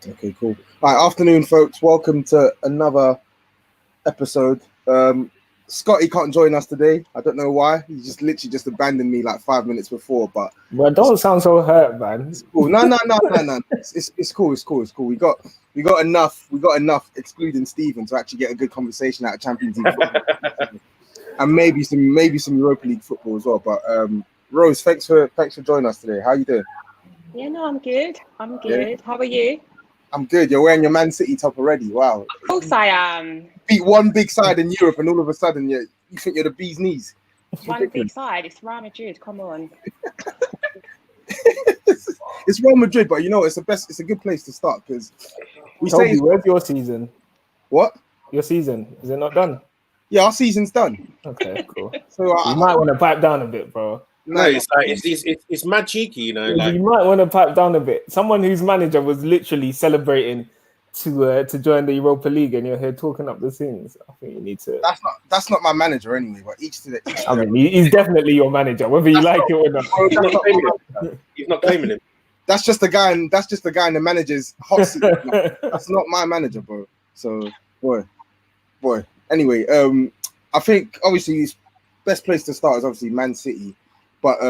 Okay, cool. All right, afternoon, folks. Welcome to another episode. Scotty can't join us today. I don't know why. He just literally just abandoned me like 5 minutes before. But Well, don't sound so hurt, man. it's cool. No. It's cool. It's cool. It's cool. We got enough, excluding Stephen, to actually get a good conversation out of Champions League football, and maybe some Europa League football as well. But Rose, thanks for joining us today. How you doing? Yeah, no, I'm good. Yeah. How are you? I'm good. You're wearing your Man City top already. Wow. Of course I am. Beat one big side in Europe, and all of a sudden, you think you're the bee's knees. One big side. It's Real Madrid. Come on. It's Real Madrid, but you know it's a good place to start because we Tobi, say where's your season? What? Your season is it not done? Yeah, our season's done. Okay, cool. So you might want to pipe down a bit, bro. No, it's mad cheeky, you know. Like, you might want to pipe down a bit. Someone whose manager was literally celebrating to join the Europa League, and you're here talking up the things. I think you need to. That's not my manager anyway. But each to the. I mean, he's definitely your manager, whether you like it or not. He's not claiming him. That's just the guy, and that's just the guy in the manager's hot seat. That's not my manager, bro. So, boy. Anyway, I think obviously the best place to start is obviously Man City. But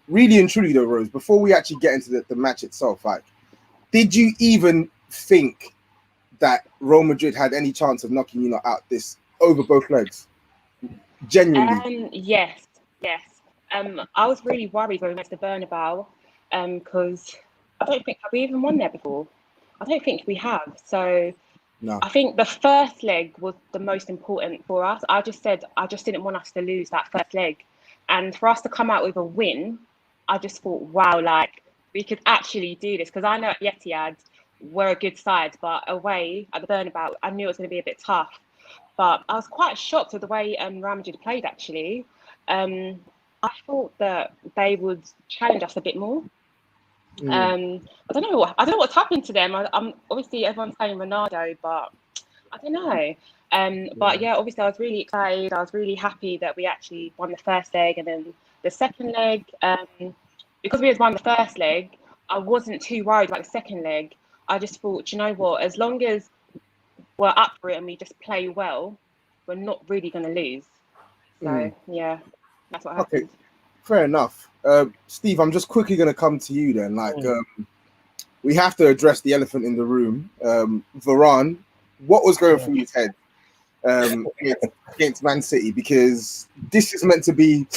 really and truly though, Rose, before we actually get into the match itself, like, did you even think that Real Madrid had any chance of knocking you out this over both legs? Genuinely? Yes. I was really worried when we went to the Bernabeu, because I don't think have we even won there before. I don't think we have. So no. I think the first leg was the most important for us. I just didn't want us to lose that first leg. And for us to come out with a win, I just thought, wow, like, we could actually do this. Because I know at Etihad, we're a good side, but away at the Bernabeu, I knew it was going to be a bit tough. But I was quite shocked with the way Real Madrid played, actually. I thought that they would challenge us a bit more. I don't know what's happened to them. I'm obviously, everyone's saying Ronaldo, but I don't know. But yeah, obviously I was really excited. I was really happy that we actually won the first leg, and then the second leg, because we had won the first leg, I wasn't too worried about the second leg. I just thought, you know what, as long as we're up for it and we just play well, we're not really going to lose. So yeah, that's what happened. Okay, fair enough. Steve, I'm just quickly going to come to you then. Like, we have to address the elephant in the room. Varane, what was going through his head against Man City? Because this is meant to be.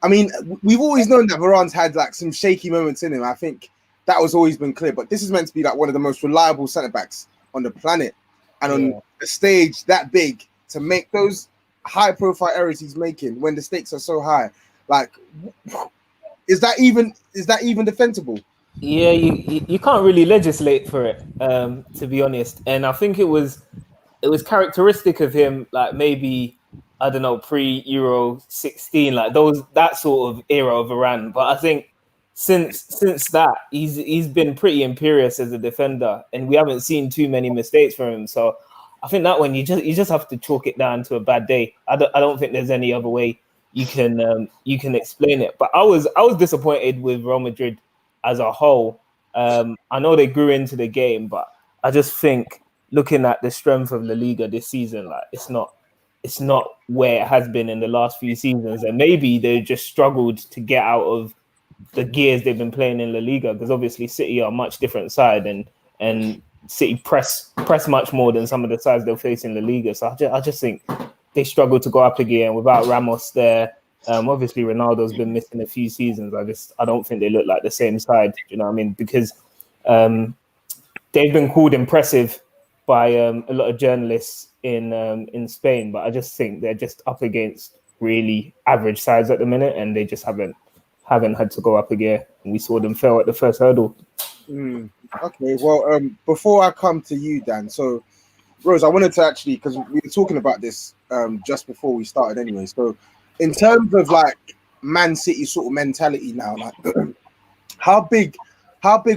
I mean, we've always known that Varane's had like some shaky moments in him. I think that was always been clear. But this is meant to be like one of the most reliable centre backs on the planet, and on a stage that big to make those high-profile errors he's making when the stakes are so high. Like, is that even defensible? Yeah, you can't really legislate for it, to be honest. And I think it was characteristic of him, like maybe, I don't know, pre-Euro 16, like that sort of era of Varane. But I think since that, he's been pretty imperious as a defender, and we haven't seen too many mistakes from him. So I think that one you just have to chalk it down to a bad day. I don't think there's any other way you can explain it. But I was disappointed with Real Madrid as a whole. I know they grew into the game, but I just think looking at the strength of La Liga this season, like it's not where it has been in the last few seasons, and maybe they just struggled to get out of the gears they've been playing in La Liga, because obviously City are a much different side, and City press much more than some of the sides they'll face in La Liga. So I just think they struggled to go up a gear, and without Ramos there, obviously Ronaldo's been missing a few seasons. I don't think they look like the same side. You know what I mean? Because they've been called impressive by a lot of journalists in Spain, but I just think they're just up against really average sides at the minute, and they just haven't had to go up a gear. And we saw them fail at the first hurdle. Okay, well, before I come to you, Dan, so Rose, I wanted to actually, because we were talking about this just before we started anyway. So in terms of like Man City sort of mentality now, like how big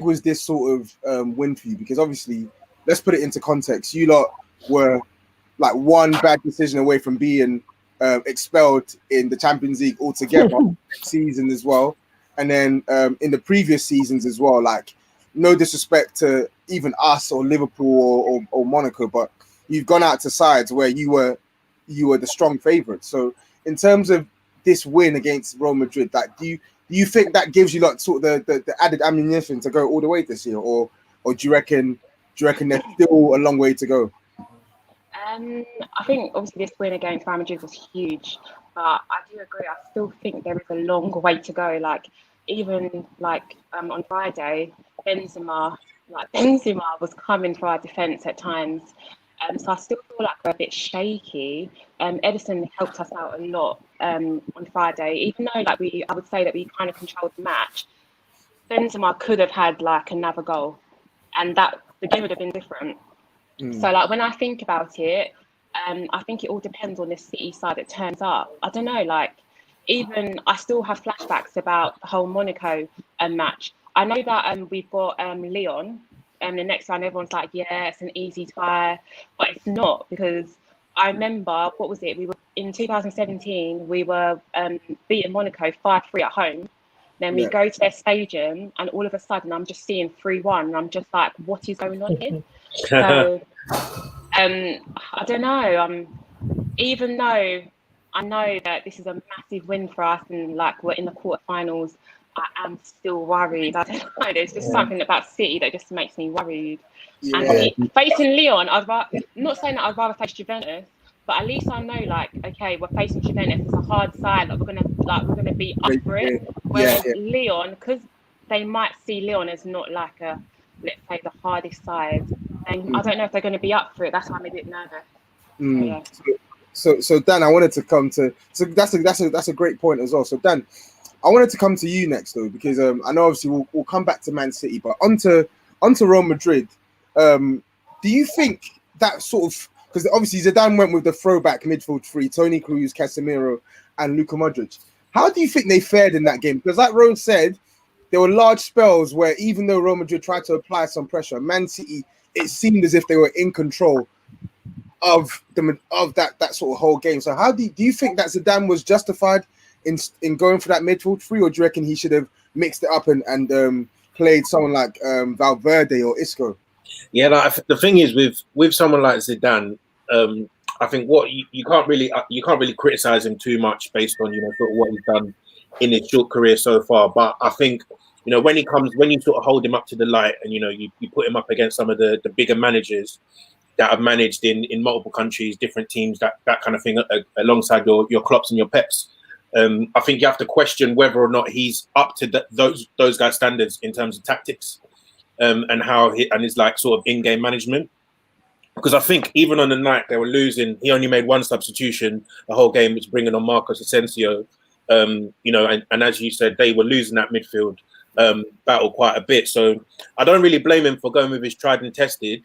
was this sort of win for you? Because obviously, let's put it into context. You lot were like one bad decision away from being expelled in the Champions League altogether next season as well. And then in the previous seasons as well, like no disrespect to even us or Liverpool or Monaco, but you've gone out to sides where you were the strong favourite. So in terms of this win against Real Madrid, like do you think that gives you like sort of the added ammunition to go all the way this year, or do you reckon there's still a long way to go? I think obviously this win against Real Madrid was huge, but I do agree. I still think there is a long way to go. Like even like on Friday, Benzema was coming for our defence at times. So I still feel like we're a bit shaky. Edison helped us out a lot on Friday, even though like I would say that we kind of controlled the match. Benzema could have had like another goal, and that the game would have been different. So like when I think about it, I think it all depends on the City side that turns up. I don't know, like even I still have flashbacks about the whole Monaco match. I know that we've got Leon, and the next round everyone's like, yeah, it's an easy tie, but it's not, because I remember what was it? We were in 2017. We were beating Monaco 5-3 at home. Then we go to their stadium, and all of a sudden, I'm just seeing 3-1, and I'm just like, what is going on here? So, I don't know. Even though I know that this is a massive win for us, and like we're in the quarterfinals, I am still worried. I don't know. There's just something about City that just makes me worried. And facing Leon, not saying that I'd rather face Juventus, but at least I know, like, okay, we're facing Juventus. It's a hard side. Like we're gonna be up for it. Whereas Leon, because they might see Leon as not like a, let's say, the hardest side, and I don't know if they're going to be up for it. That's why I'm a bit nervous. So Dan, I wanted to come to. So that's a great point as well. So Dan, I wanted to come to you next though, because I know obviously we'll come back to Man City, but onto Real Madrid. Do you think that sort of, because obviously Zidane went with the throwback midfield three: Toni Kroos, Casemiro, and Luka Modric. How do you think they fared in that game? Because like Rose said, there were large spells where even though Real Madrid tried to apply some pressure, Man City, it seemed as if they were in control of that sort of whole game. So how do you think that Zidane was justified in going for that midfield three, or do you reckon he should have mixed it up and played someone like Valverde or Isco? Yeah, like, the thing is with someone like Zidane, I think what you can't really criticize him too much based on sort of what he's done in his short career so far. But I think when you sort of hold him up to the light, and you put him up against some of the bigger managers that have managed in multiple countries, different teams, that kind of thing, alongside your Klopps and your Peps. I think you have to question whether or not he's up to those guys' standards in terms of tactics, and how his like sort of in-game management. Because I think even on the night they were losing, he only made one substitution the whole game, which bringing on Marcos Asensio. And as you said, they were losing that midfield battle quite a bit. So I don't really blame him for going with his tried and tested,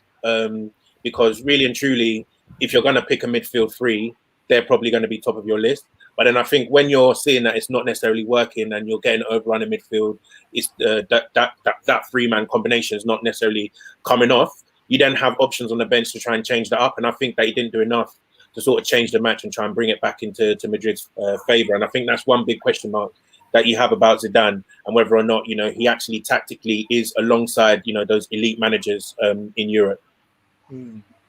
because really and truly, if you're going to pick a midfield three, they're probably going to be top of your list. But then I think when you're seeing that it's not necessarily working and you're getting overrun in midfield, it's that three-man combination is not necessarily coming off. You then have options on the bench to try and change that up. And I think that he didn't do enough to sort of change the match and try and bring it back into Madrid's favour. And I think that's one big question mark that you have about Zidane, and whether or not, he actually tactically is alongside, those elite managers in Europe.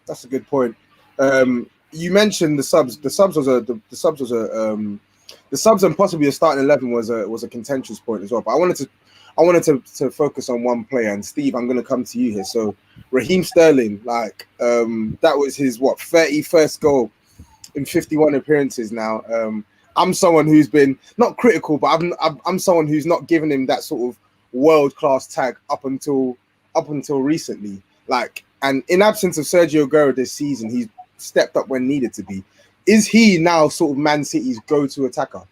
That's a good point. You mentioned the subs. The subs and possibly a starting 11 was a contentious point as well. But I wanted to focus on one player. And Steve, I'm going to come to you here. So Raheem Sterling, like that was his 31st goal in 51 appearances now. I'm someone who's been not critical, but I'm someone who's not given him that sort of world-class tag up until recently. Like, and in absence of Sergio Aguero this season, he's stepped up when needed to be. Is he now sort of Man City's go-to attacker?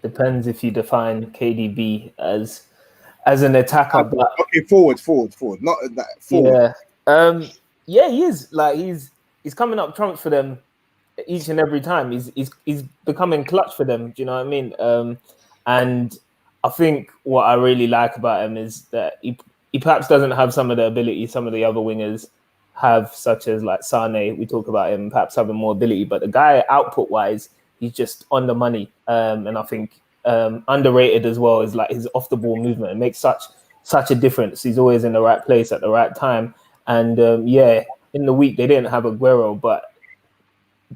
Depends if you define KDB as an attacker. But okay, forward, not that forward. Yeah, he is. Like he's coming up trumps for them each and every time. He's becoming clutch for them. Do you know what I mean? And I think what I really like about him is that he perhaps doesn't have some of the ability some of the other wingers have, such as like Sane. We talk about him perhaps having more ability, but the guy output wise, he's just on the money. And I think underrated as well is like his off the ball movement. It makes such a difference. He's always in the right place at the right time. And in the week they didn't have Aguero, but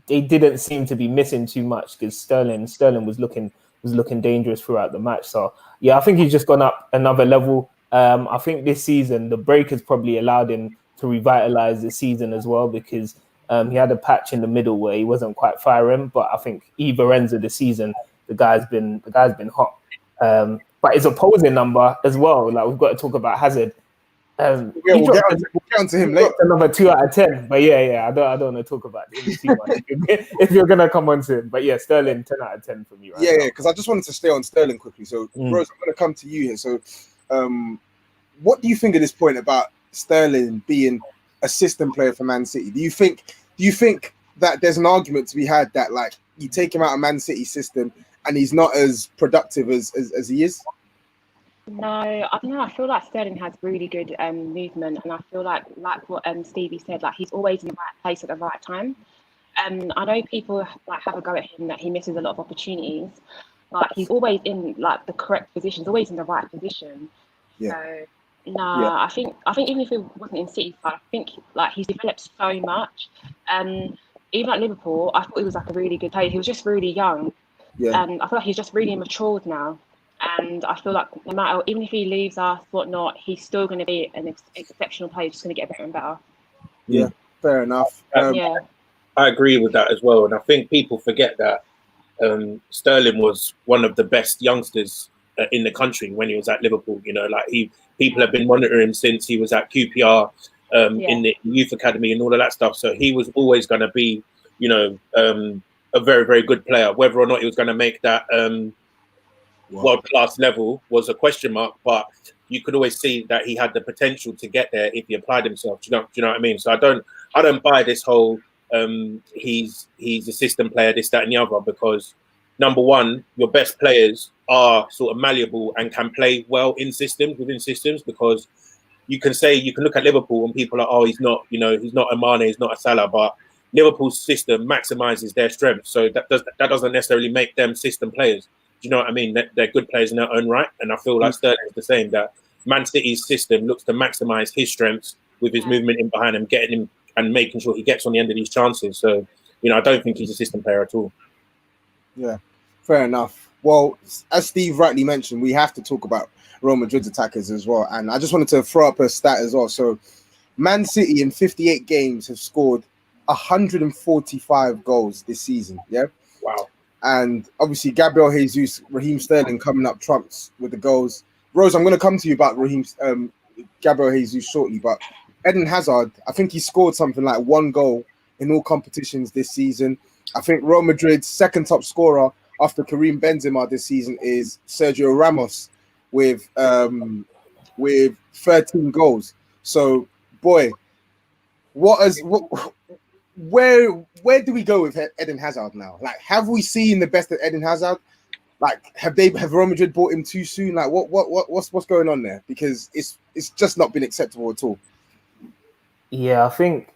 they didn't seem to be missing too much because Sterling was looking dangerous throughout the match. So yeah, I think he's just gone up another level. I think this season the break has probably allowed him to revitalize the season as well, because he had a patch in the middle where he wasn't quite firing. But I think either ends of the season, the guy's been hot. But his opposing number as well, like we've got to talk about Hazard. We'll get onto him later. Another 2 out of 10, but yeah, I don't want to talk about him too much if you're gonna come on to him. But yeah, Sterling 10 out of 10 for me. Yeah, because I just wanted to stay on Sterling quickly. So Rose, I'm gonna come to you here. So, what do you think at this point about Sterling being a system player for Man City? Do you think that there's an argument to be had that like you take him out of Man City system and he's not as productive as he is? No, I don't know. I feel like Sterling has really good movement, and I feel like what Stevie said, like he's always in the right place at the right time. I know people like have a go at him that he misses a lot of opportunities, but he's always in like the correct positions, always in the right position. Yeah. So I think even if he wasn't in City, I think like he's developed so much. Even at Liverpool, I thought he was like a really good player. He was just really young. Yeah. I feel like he's just really matured now. And I feel like no matter, even if he leaves us, whatnot, he's still going to be an exceptional player, just going to get better and better. Yeah, fair enough. I agree with that as well. And I think people forget that Sterling was one of the best youngsters in the country when he was at Liverpool. You know, like people have been monitoring him since he was at QPR in the youth academy and all of that stuff. So he was always going to be, you know, a very, very good player. Whether or not he was going to make that world-class level was a question mark, but you could always see that he had the potential to get there if he applied himself. Do you know what I mean? So I don't buy this whole he's a system player, this, that, and the other, because number one, your best players are sort of malleable and can play well within systems, because you can look at Liverpool and people are, oh, he's not a Mane, he's not a Salah, but Liverpool's system maximizes their strengths, so that doesn't necessarily make them system players. Do you know what I mean? They're good players in their own right. And I feel like Sterling is the same, that Man City's system looks to maximize his strengths with his movement in behind him, getting him and making sure he gets on the end of these chances. So, I don't think he's a system player at all. Yeah, fair enough. Well, as Steve rightly mentioned, we have to talk about Real Madrid's attackers as well. And I just wanted to throw up a stat as well. So Man City in 58 games have scored 145 goals this season. Yeah. Wow. And obviously, Gabriel Jesus, Raheem Sterling coming up trumps with the goals. Rose, I'm going to come to you about Gabriel Jesus shortly, but Eden Hazard, I think he scored something like 1 goal in all competitions this season. I think Real Madrid's second top scorer after Karim Benzema this season is Sergio Ramos with 13 goals. So, boy, where do we go with Eden Hazard now? Like, have we seen the best of Eden Hazard? Like, have Real Madrid bought him too soon? Like, what's going on there? Because it's just not been acceptable at all. Yeah, I think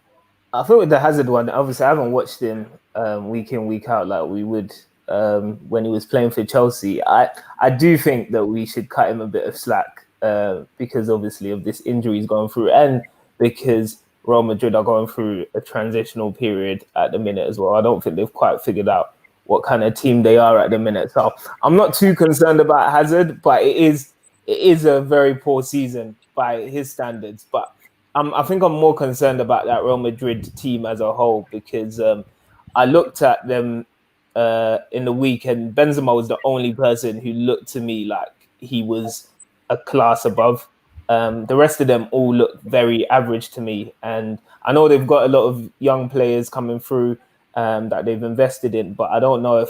with the Hazard one, obviously I haven't watched him week in, week out like we would when he was playing for Chelsea. I do think that we should cut him a bit of slack because obviously of this injury he's going through, and because Real Madrid are going through a transitional period at the minute as well. I don't think they've quite figured out what kind of team they are at the minute. So I'm not too concerned about Hazard, but it is a very poor season by his standards. But I think I'm more concerned about that Real Madrid team as a whole, because I looked at them in the week, and Benzema was the only person who looked to me like he was a class above. The rest of them all look very average to me, and I know they've got a lot of young players coming through that they've invested in, but I don't know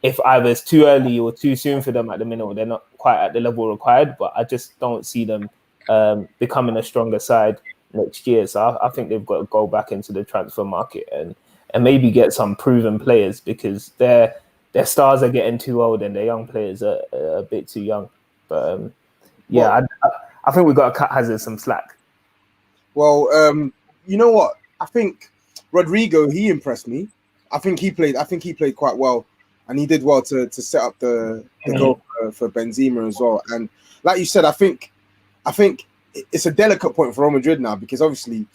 if either it's too early or too soon for them at the minute, or they're not quite at the level required. But I just don't see them becoming a stronger side next year. So I think they've got to go back into the transfer market and maybe get some proven players, because their stars are getting too old and their young players are a bit too young. But I think we've got to cut Hazard some slack. Well, you know what? I think Rodrigo, he impressed me. I think he played quite well and he did well to set up the goal for Benzema as well. And like you said, I think it's a delicate point for Real Madrid now, because obviously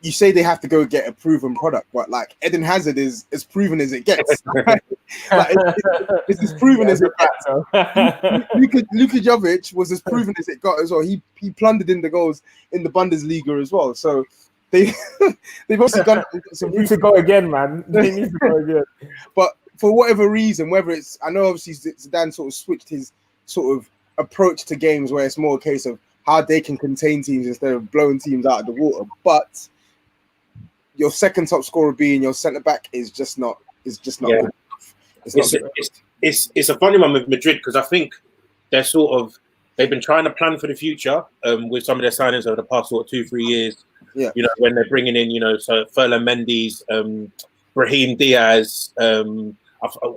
you say they have to go get a proven product, but like Eden Hazard is as proven as it gets. Like, it's as proven as it gets. Luka Jovic was as proven as it got as well. He plundered in the goals in the Bundesliga as well. So they've also got some. They need to go again, man. They need to go again. But for whatever reason, whether it's, I know obviously Zidane sort of switched his sort of approach to games where it's more a case of how they can contain teams instead of blowing teams out of the water, but your second top scorer being your centre back is just not good enough. It's a funny one with Madrid, because I think they've been trying to plan for the future with some of their signings over the past sort of 2-3 years. Yeah, you know, when they're bringing in, you know, so Ferland Mendy's, Brahim Diaz,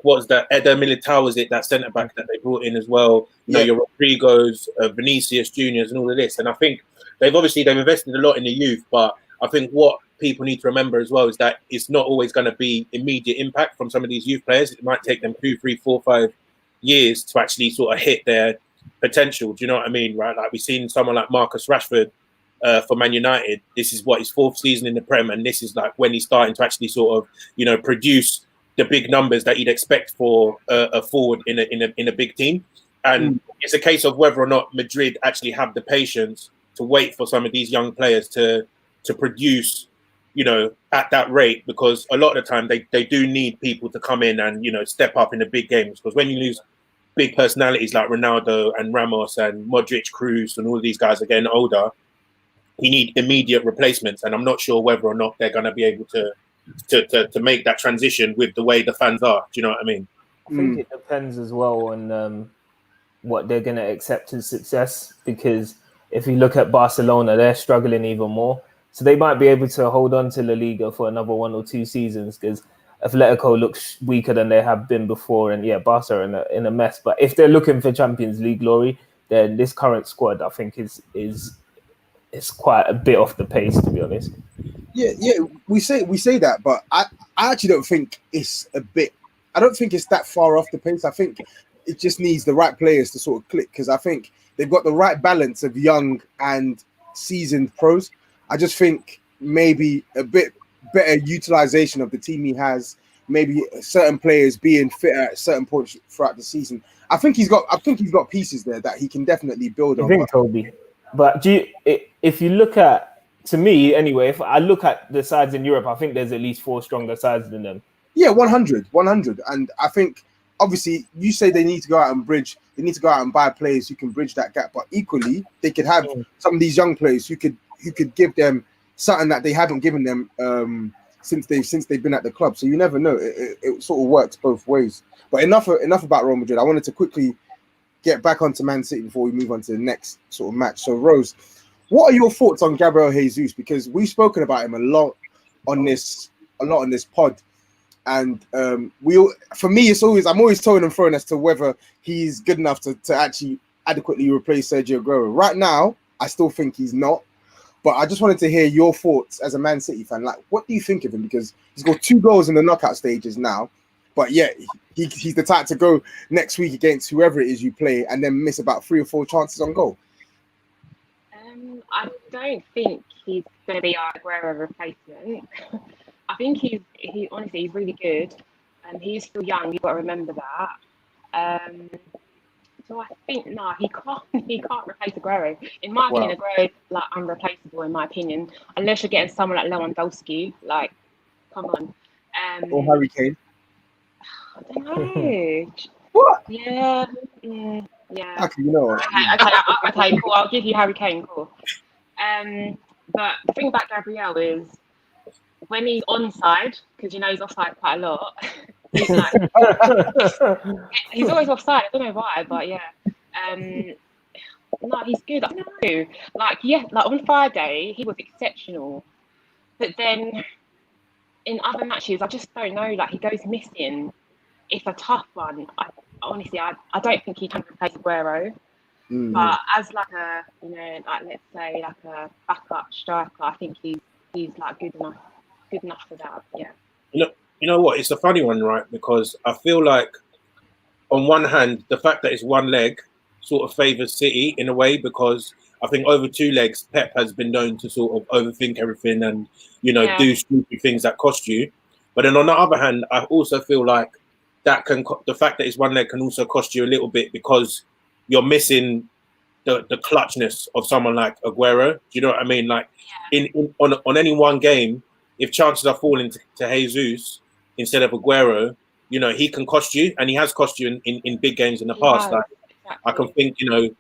what's that? Eder Militao, was it that centre back that they brought in as well? You know, your Rodrigos, Vinicius Juniors, and all of this. And I think they've invested a lot in the youth, but I think what people need to remember as well is that it's not always going to be immediate impact from some of these youth players. It might take them 2, 3, 4, 5 years to actually sort of hit their potential. Do you know what I mean? Right? Like we've seen someone like Marcus Rashford for Man United. This is his 4th season in the Prem, and this is like when he's starting to actually sort of, you know, produce the big numbers that you'd expect for a forward in a big team. And it's a case of whether or not Madrid actually have the patience to wait for some of these young players to produce, you know, at that rate, because a lot of the time they do need people to come in and, you know, step up in the big games. Because when you lose big personalities like Ronaldo and Ramos and Modric, Kroos, and all of these guys are getting older, you need immediate replacements. And I'm not sure whether or not they're going to be able to make that transition with the way the fans are. Do you know what I mean? I think it depends as well on what they're going to accept as success, because if you look at Barcelona, they're struggling even more. So they might be able to hold on to La Liga for another 1 or 2 seasons, because Atletico looks weaker than they have been before, and Barca are in a mess. But if they're looking for Champions League glory, then this current squad, I think, is quite a bit off the pace, to be honest. Yeah, we say that, but I actually don't think it's a bit. I don't think it's that far off the pace. I think it just needs the right players to sort of click, because I think they've got the right balance of young and seasoned pros. I just think maybe a bit better utilization of the team he has, maybe certain players being fit at certain points throughout the season. I think he's got pieces there that he can definitely build on. I think, Tobi. But if you look at, to me anyway, if I look at the sides in Europe, I think there's at least 4 stronger sides than them. Yeah, 100. And I think, obviously, you say they need to go out and buy players who can bridge that gap. But equally, they could have some of these young players who could give them something that they haven't given them since they've been at the club. So you never know. It sort of works both ways. But enough about Real Madrid. I wanted to quickly get back onto Man City before we move on to the next sort of match. So Rose, what are your thoughts on Gabriel Jesus? Because we've spoken about him a lot on this pod. And for me, I'm always told and thrown as to whether he's good enough to actually adequately replace Sergio Aguero. Right now, I still think he's not. But I just wanted to hear your thoughts as a Man City fan. Like, what do you think of him? Because he's got 2 goals in the knockout stages now. But yeah, he's the type to go next week against whoever it is you play and then miss about 3 or 4 chances on goal. I don't think he's going to be our Aguero replacement. I think he's honestly, he's really good. And he's still young. You've got to remember that. So I think he can't replace Aguero. In my opinion, Aguero is like unreplaceable in my opinion, unless you're getting someone like Lewandowski. Like, come on. Or Harry Kane. I don't know. What? Yeah. Yeah. Okay, you know what? Okay, cool. I'll give you Harry Kane. Cool. But the thing about Gabriel is when he's onside, because you know he's offside quite a lot. He's like, he's always offside. I don't know why, but yeah. No, he's good. I don't know. Like on Friday he was exceptional, but then in other matches I just don't know. Like he goes missing. It's a tough one. Honestly, I don't think he can replace Aguero. But as like a, you know, like let's say like a backup striker, I think he's like good enough for that. Yeah. you know what? It's a funny one, right? Because I feel like on one hand, the fact that it's one leg sort of favours City in a way, because I think over two legs, Pep has been known to sort of overthink everything and, Yeah. do stupid things that cost you. But then on the other hand, I also feel like the fact that it's one leg can also cost you a little bit, because you're missing the clutchness of someone like Aguero. Do you know what I mean? Like on any one game, if chances are falling to Jesus instead of Aguero, he can cost you, and he has cost you in big games in the past. Like, I can think,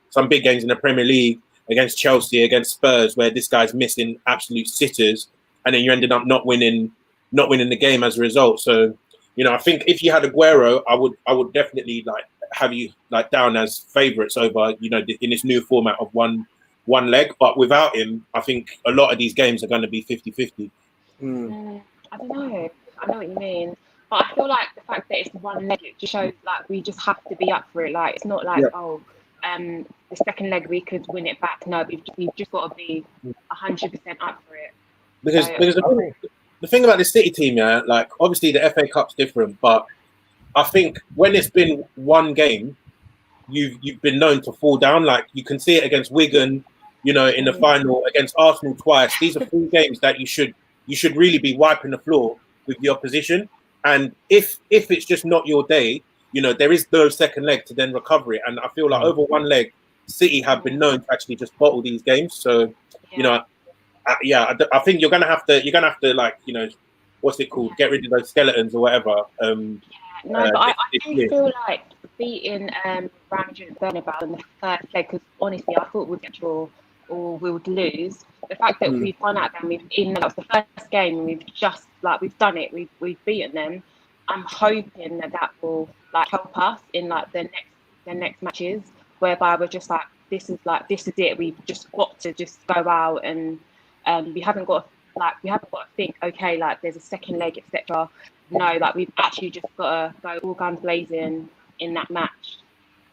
some big games in the Premier League against Chelsea, against Spurs, where this guy's missing absolute sitters, and then you ended up not winning the game as a result. So, I think if you had Aguero, I would definitely have you down as favourites over, in this new format of one leg. But without him, I think a lot of these games are going to be 50-50. I don't know. I know what you mean. But I feel like the fact that it's one leg, it just shows like we just have to be up for it. Like, it's not like, the second leg we could win it back. No, we've just got to be 100% up for it. Because the thing about the City team, yeah, like obviously the FA Cup's different, but I think when it's been one game, you've been known to fall down. Like, you can see it against Wigan, in the final, against Arsenal twice. These are 3 games that you should really be wiping the floor with the opposition. And if it's just not your day, there is no second leg to then recover it. And I feel like over one leg, City have been known to actually just bottle these games. So, I think you're gonna have to what's it called? Get rid of those skeletons or whatever. But I do feel like beating Real Madrid at Bernabeu in the first leg, because honestly, I thought we'd get draw or we would lose. The fact that we've gone out there, that was the first game, and we've done it. We've beaten them. I'm hoping that will help us in the next matches, whereby we're just this is it. We've just got to just go out, and we haven't got to think, okay, there's a second leg, etc. No, we've actually just got to go all guns blazing in that match.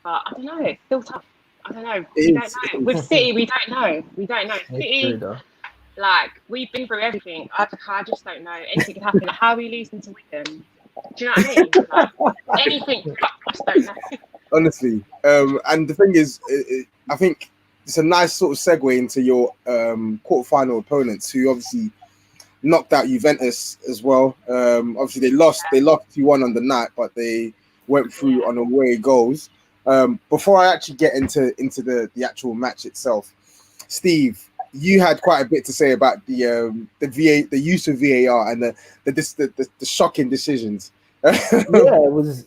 But I don't know, it's still tough. I don't know. We don't know. With City, we don't know. City, we've been through everything. I just don't know. Anything can happen. How are we losing to Wigan? Do you know what I mean? Anything. I just don't know. Honestly, and the thing is, I think it's a nice sort of segue into your quarterfinal opponents, who obviously knocked out Juventus as well. Obviously, they lost 2-1 on the night, but they went through on away goals. Before I actually get into the actual match itself, Steve, you had quite a bit to say about the use of VAR and the shocking decisions. It was.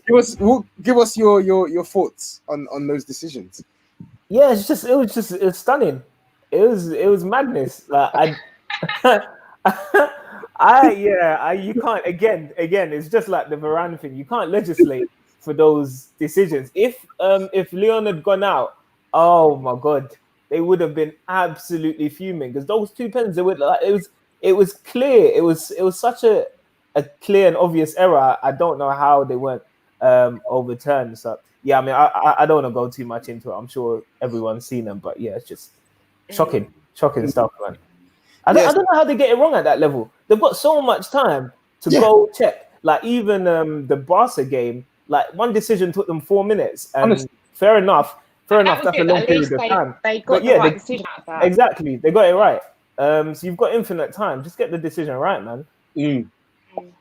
Give us your thoughts on those decisions. Yeah, it was stunning. It was madness. You can't again. It's just like the Varane thing. You can't legislate for those decisions. If Leon had gone out, oh my God, they would have been absolutely fuming, because those 2 pens, they were it was clear. It was such a clear and obvious error. I don't know how they weren't overturned. So yeah, I mean, I don't want to go too much into it. I'm sure everyone's seen them, but yeah, it's just shocking stuff, man. I don't know how they get it wrong at that level. They've got so much time to go check. Even the Barca game, one decision took them 4 minutes, and Honestly. Fair enough. That's a long period of time. They got the right decision out of that. Exactly, they got it right. So you've got infinite time. Just get the decision right, man.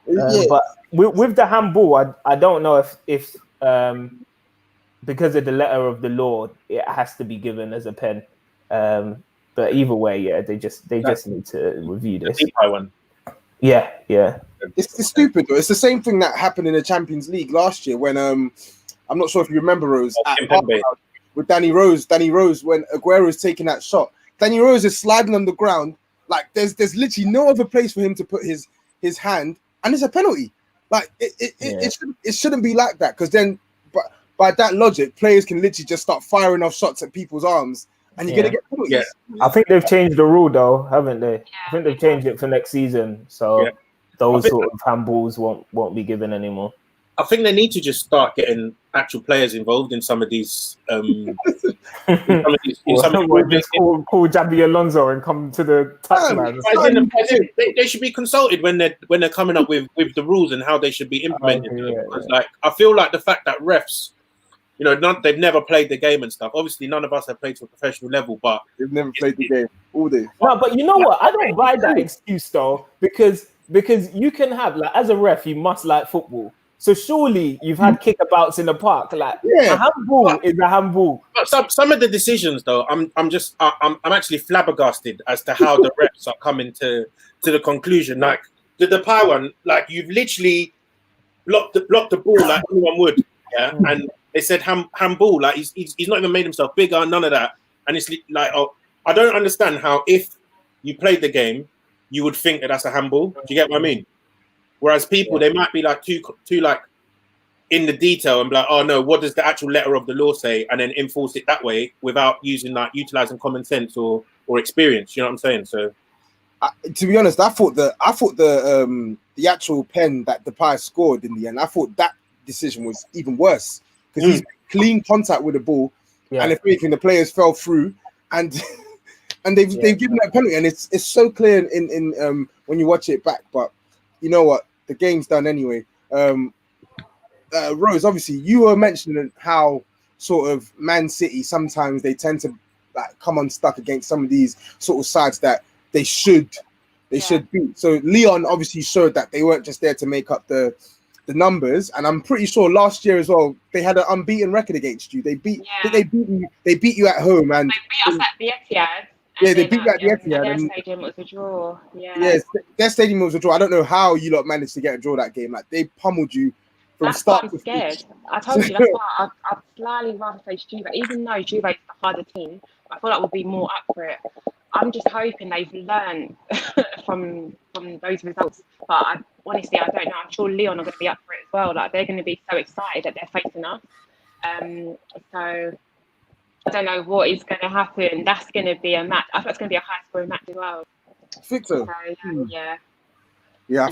But with the handball, I don't know if because of the letter of the law, it has to be given as a pen. But either way, they just need to review this. Yeah. It's stupid though. It's the same thing that happened in the Champions League last year when I'm not sure if you remember, Rose, with Danny Rose, when Aguero is taking that shot, Danny Rose is sliding on the ground. There's literally no other place for him to put his hand, and it's a penalty. It shouldn't be like that, because then by that logic, players can literally just start firing off shots at people's arms, and you're gonna get penalties. Yeah. I think they've changed the rule though, haven't they? I think they've changed it for next season, so those sort of handballs won't be given anymore. I think they need to just start getting actual players involved in some of these. Call Javi Alonso and come to the touchline. They should be consulted when they're coming up with the rules and how they should be implemented. Because like I feel like the fact that refs, they've never played the game and stuff. Obviously, none of us have played to a professional level, but they've never played the game all day. No, but you know what? I don't buy that excuse though, because you can have, like, as a ref, you must like football. So surely you've had kickabouts in the park. Like, a handball is a handball. But some of the decisions, though, I'm actually flabbergasted as to how the refs are coming to the conclusion. Like the pie one, like you've literally blocked the ball like anyone would, and they said handball, like he's not even made himself bigger, none of that, and it's like, oh, I don't understand how if you played the game, you would think that that's a handball. Do you get what I mean? Whereas people, they might be like too like in the detail and be like, oh no, what does the actual letter of the law say, and then enforce it that way without utilizing common sense or experience. You know what I'm saying? So, to be honest, I thought the actual pen that Depay scored in the end, I thought that decision was even worse because he's clean contact with the ball, and if anything, the players fell through, and they've given that penalty, and it's so clear in when you watch it back. But you know what? The game's done anyway. Rose, obviously, you were mentioning how sort of Man City sometimes they tend to like come unstuck against some of these sort of sides that they should beat. So Leon obviously showed that they weren't just there to make up the numbers, and I'm pretty sure last year as well they had an unbeaten record against you. They beat you at home, and they beat us at the Etihad. Yeah, they beat you at the Etihad. Their stadium was a draw. Yes, their stadium was a draw. I don't know how you lot managed to get a draw that game. Like they pummeled you from start. I'm scared. I told you that's why I'd slightly rather face Juve, even though Juve is the harder team. I feel like we'll be more up for it. I'm just hoping they've learned from those results. But honestly, I don't know. I'm sure Leon are going to be up for it as well. Like they're going to be so excited that they're facing us. So I don't know what is going to happen. That's going to be a match. I think it's going to be a high-scoring match as well. Victor. So, yeah, I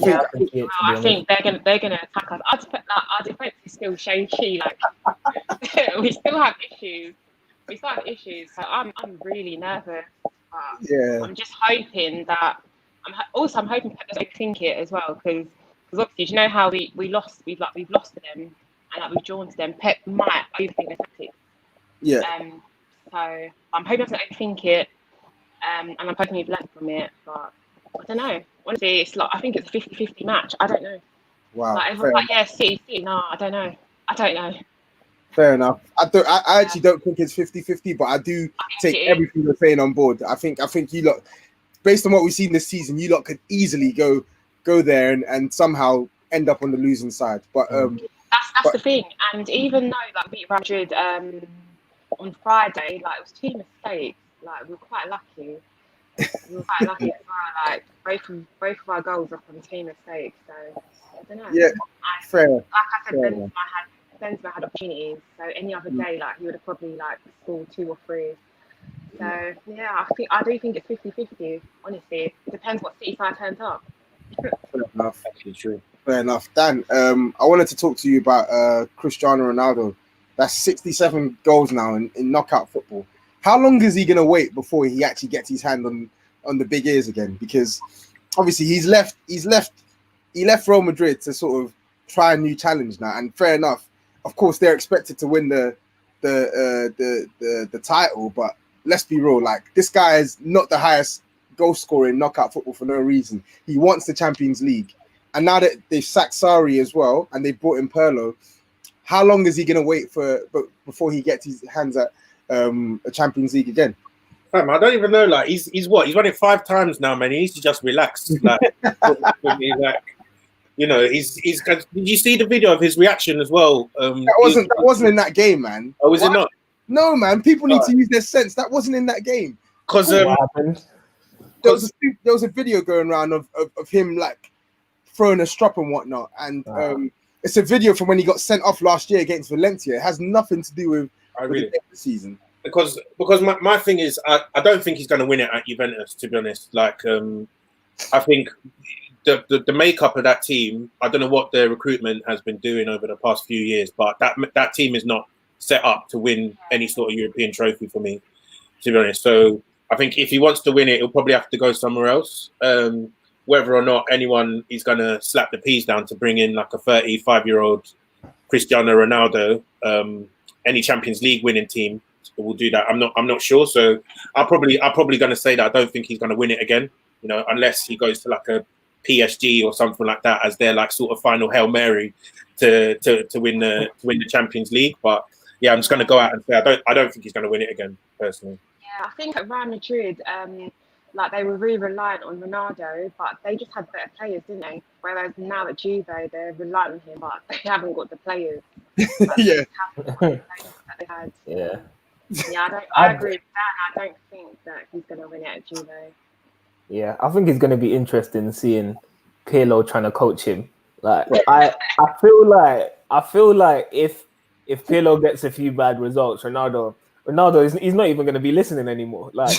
think they're going to attack us. Our defense is still shaky. Like we still have issues. So I'm really nervous. I'm just hoping that. I'm hoping Pep doesn't overthink it as well, because obviously, you know how we lost. We've lost to them, and we've drawn to them. Pep might overthink the tactics. Yeah. So I'm hoping I don't overthink it, and I'm hoping we've learned from it. But I don't know. Honestly, it's like I think it's a 50-50 match. I don't know. Wow. Like everyone's like, yeah, City. No, I don't know. Fair enough. I actually don't think it's 50-50, but I do take everything you're saying on board. I think you lot, based on what we've seen this season, you lot could easily go there and somehow end up on the losing side. But that's the thing. And even though like we beat Real Madrid on Friday, like it was 2 mistakes. Like we were quite lucky. As well. Like both of our goals are from 2 mistakes. So I don't know. Yeah, fair. Like I said, Benzema had opportunities. So any other day, like he would have probably like scored 2 or 3. So yeah, I do think it's 50-50. Honestly, it depends what City side turns up. Fair enough. Actually, true. Fair enough. Dan, I wanted to talk to you about Cristiano Ronaldo. That's 67 goals now in knockout football. How long is he going to wait before he actually gets his hand on the big ears again? Because obviously he left Real Madrid to sort of try a new challenge now. And fair enough, of course they're expected to win the title, but let's be real, like this guy is not the highest goal scorer in knockout football for no reason. He wants the Champions League. And now that they've sacked Sarri as well and they've brought in Pirlo, how long is he going to wait before he gets his hands at a Champions League again? I don't even know. Like he's won it 5 times now, man. He needs to just relax. Like, he's. Did you see the video of his reaction as well? That wasn't in that game, man. Oh, was it not? No, man. People need to use their sense. That wasn't in that game. Because what happened? There was a video going around of him like throwing a strop and whatnot, and it's a video from when he got sent off last year against Valencia. It has nothing to do with the season. Because my thing is, I don't think he's going to win it at Juventus, to be honest. Like, I think the makeup of that team, I don't know what their recruitment has been doing over the past few years, but that team is not set up to win any sort of European trophy for me, to be honest. So I think if he wants to win it, he'll probably have to go somewhere else. Whether or not anyone is going to slap the peas down to bring in like a 35-year-old Cristiano Ronaldo, any Champions League winning team will do that. I'm not sure. So I'm probably going to say that I don't think he's going to win it again. You know, unless he goes to like a PSG or something like that as their like sort of final Hail Mary to win the Champions League. But yeah, I'm just going to go out and say I don't think he's going to win it again personally. Yeah, I think at Real Madrid, like they were really reliant on Ronaldo, but they just had better players, didn't they? Whereas now at Juve, they're reliant on him, but they haven't got the players. Yeah. That they had. Yeah. Yeah, I agree with that. I don't think that he's going to win it at Juve. Yeah, I think it's going to be interesting seeing Pirlo trying to coach him. Like, I feel like if Pirlo gets a few bad results, Ronaldo he's not even going to be listening anymore. Like,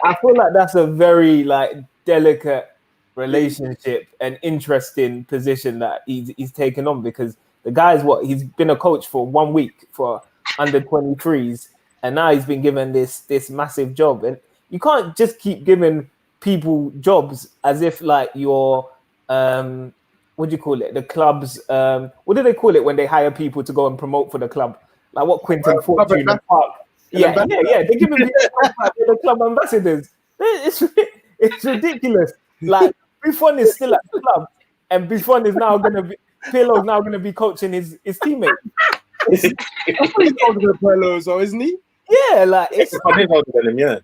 I feel like that's a very like delicate relationship and interesting position that he's taken on, because the guy's he's been a coach for 1 week for under 23s, and now he's been given this massive job, and you can't just keep giving people jobs as if like you're what do you call it? The club's what do they call it when they hire people to go and promote for the club? Like what Quinton Fortune and Park. Yeah. They're giving people the club ambassadors. It's ridiculous. Like Buffon is still at the club, and Buffon is now Pirlo's now gonna be coaching his teammate. He's older than Pirlo, so isn't he? Yeah, like it's older than him, yeah.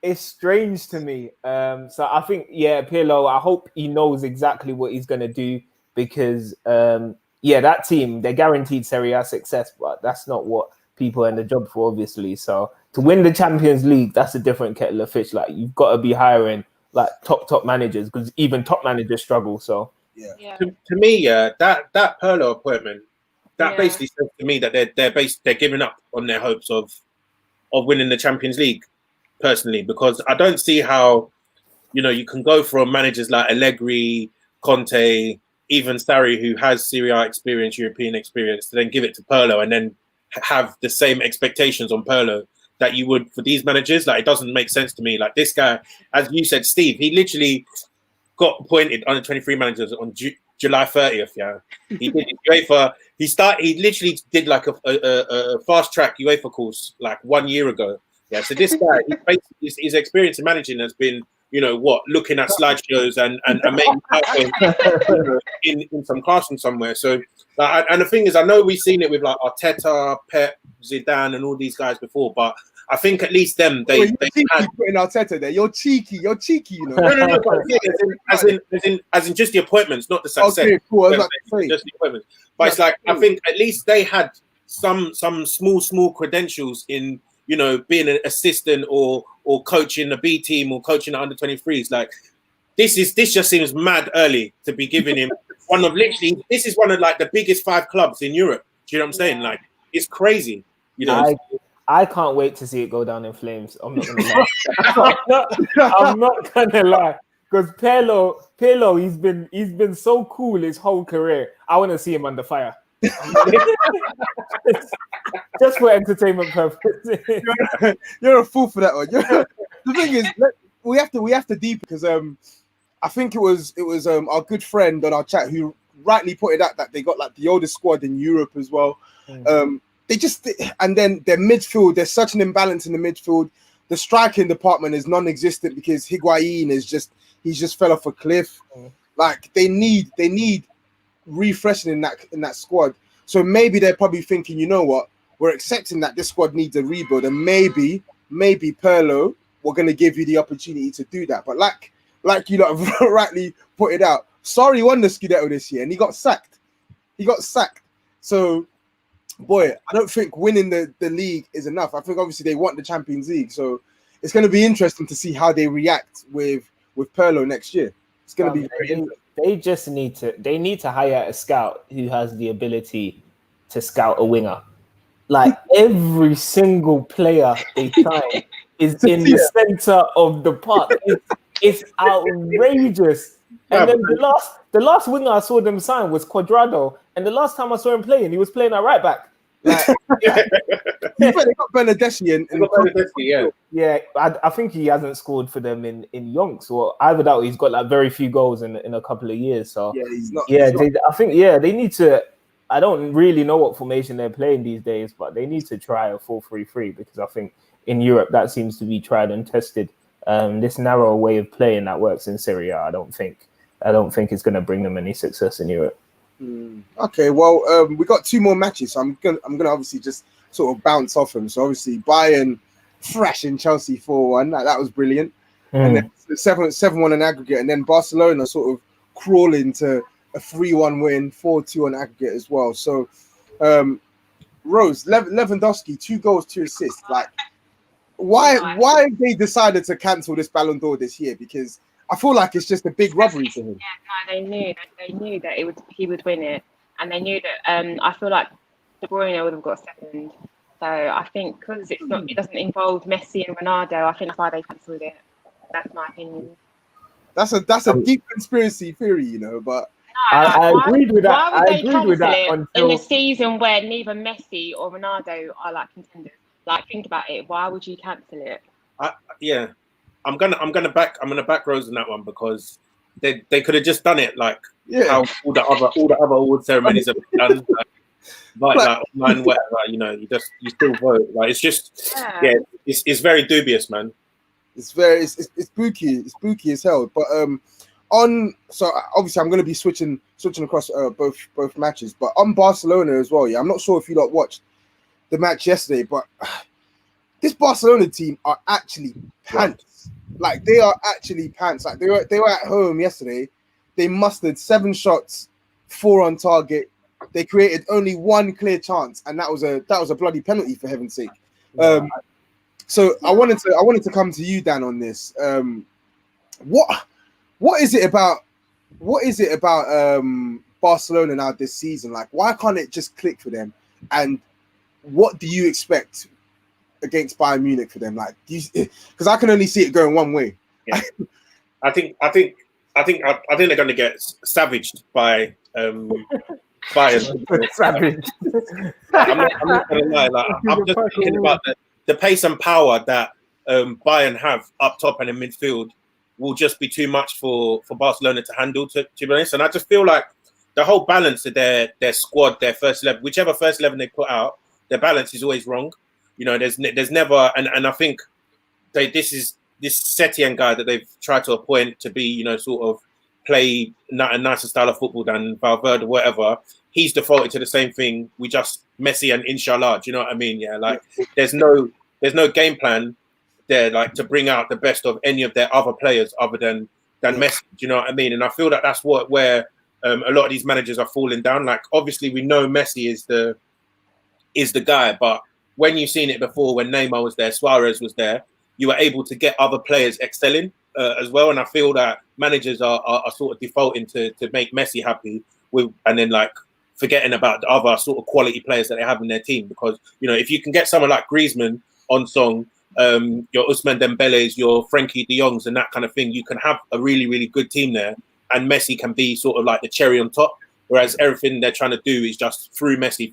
It's strange to me. So I think, Pirlo, I hope he knows exactly what he's going to do, because, that team, they're guaranteed Serie A success, but that's not what people are in the job for, obviously. So to win the Champions League, that's a different kettle of fish. Like, you've got to be hiring like top managers, because even top managers struggle. So yeah. To me, that Pirlo appointment, that basically says to me that they're giving up on their hopes of winning the Champions League. Personally, because I don't see how, you can go from managers like Allegri, Conte, even Sarri, who has Serie A experience, European experience, to then give it to Pirlo and then have the same expectations on Pirlo that you would for these managers. Like, it doesn't make sense to me. Like, this guy, as you said, Steve, he literally got appointed under 23 managers on July 30th. Yeah, he did UEFA. He literally did like a fast track UEFA course like 1 year ago. Yeah, so this guy, his experience in managing has been, looking at slideshows and making PowerPoint in some classroom somewhere. So, and the thing is, I know we've seen it with like Arteta, Pep, Zidane, and all these guys before, but I think at least them they had putting Arteta there. You're cheeky, No. As in just the appointments, not the success. Okay, cool. Just the appointments. But it's like, I think at least they had some small credentials in, being an assistant or coaching the B team or coaching the under 23s. Like, this just seems mad early to be giving him this is one of like the biggest 5 clubs in Europe. Do you know what I'm saying? Like, it's crazy. I can't wait to see it go down in flames. I'm not gonna lie. I'm not gonna lie. Because Pirlo, he's been so cool his whole career. I want to see him under fire. Just for entertainment purposes. You're a fool for that one. The thing is, we have to deep, because I think it was our good friend on our chat who rightly pointed out that they got like the oldest squad in Europe as well. And then their midfield, there's such an imbalance in the midfield. The striking department is non-existent because Higuain he's just fell off a cliff. Like, they need refreshing in that squad. So maybe they're probably thinking, you know what, we're accepting that this squad needs a rebuild, and maybe Pirlo, we're going to give you the opportunity to do that. But like you lot have rightly pointed out, Sarri won the Scudetto this year and he got sacked. So, boy, I don't think winning the league is enough. I think obviously they want the Champions League. So it's going to be interesting to see how they react with Pirlo next year. It's going to be very interesting. They just need to hire a scout who has the ability to scout a winger. Like, every single player they sign is in the center of the park. It's outrageous. And then the last winger I saw them sign was Cuadrado, and the last time I saw him playing, he was playing at right back. Like, they got Bernadeschi and yeah. I think he hasn't scored for them in Yonks, or either that or he's got like very few goals in a couple of years. So yeah, he's not. I think they need to. I don't really know what formation they're playing these days, but they need to try a 4-3-3 because I think in Europe that seems to be tried and tested. This narrow way of playing that works in Serie A, I don't think it's going to bring them any success in Europe. Okay, well, we got 2 more matches, so I'm gonna obviously just sort of bounce off them. So obviously Bayern thrashing Chelsea 4-1, that was brilliant, and then 7-1 on aggregate, and then Barcelona sort of crawling to a 3-1 win, 4-2 on aggregate as well. So, Rose, Lewandowski, 2 goals, 2 assists. Like, why have they decided to cancel this Ballon d'Or this year? Because I feel like it's just a big robbery for him. Yeah, no, they knew that he would win it, and they knew that. I feel like De Bruyne would have got second. So I think because it doesn't involve Messi and Ronaldo, I think that's why they cancelled it. That's my opinion. That's a deep conspiracy theory, but. I agreed with that. I agreed with that in the season where neither Messi or Ronaldo are like contenders. Like, think about it. Why would you cancel it? I'm gonna back Rose in that one because they could have just done it like how all the other award ceremonies have been done, like online, whatever. You still vote. Like, it's just it's very dubious, man. It's spooky. It's spooky as hell. But so obviously I'm going to be switching across both matches, but on Barcelona as well. Yeah, I'm not sure if you lot watched the match yesterday, but this Barcelona team are actually pants. Like, they are actually pants. Like, they were at home yesterday. They mustered 7 shots, 4 on target. They created only 1 clear chance, and that was a bloody penalty, for heaven's sake. So I wanted to come to you, Dan, on this. What is it about Barcelona now this season? Like, why can't it just click for them? And what do you expect against Bayern Munich for them? Like, because I can only see it going one way. Yeah. I think they're going to get savaged by Bayern. Savage. I'm not going to lie. Like, I'm just thinking about the pace and power that Bayern have up top and in midfield will just be too much for Barcelona to handle, to be honest. And I just feel like the whole balance of their squad, their first 11, whichever first 11 they put out, their balance is always wrong. There's never, and I think this Setien guy that they've tried to appoint to be, sort of play a nicer style of football than Valverde or whatever, he's defaulted to the same thing. We just Messi and Inshallah. Do you know what I mean? Yeah, like there's no game plan there, like, to bring out the best of any of their other players other than Messi. Do you know what I mean? And I feel that that's where a lot of these managers are falling down. Like, obviously we know Messi is the guy, but when you've seen it before, when Neymar was there, Suarez was there, you were able to get other players excelling as well. And I feel that managers are sort of defaulting to make Messi happy and then like forgetting about the other sort of quality players that they have in their team. Because if you can get someone like Griezmann on song, your Ousmane Dembele's, your Frankie de Jongs and that kind of thing, you can have a really, really good team there, and Messi can be sort of like the cherry on top, whereas everything they're trying to do is just through Messi,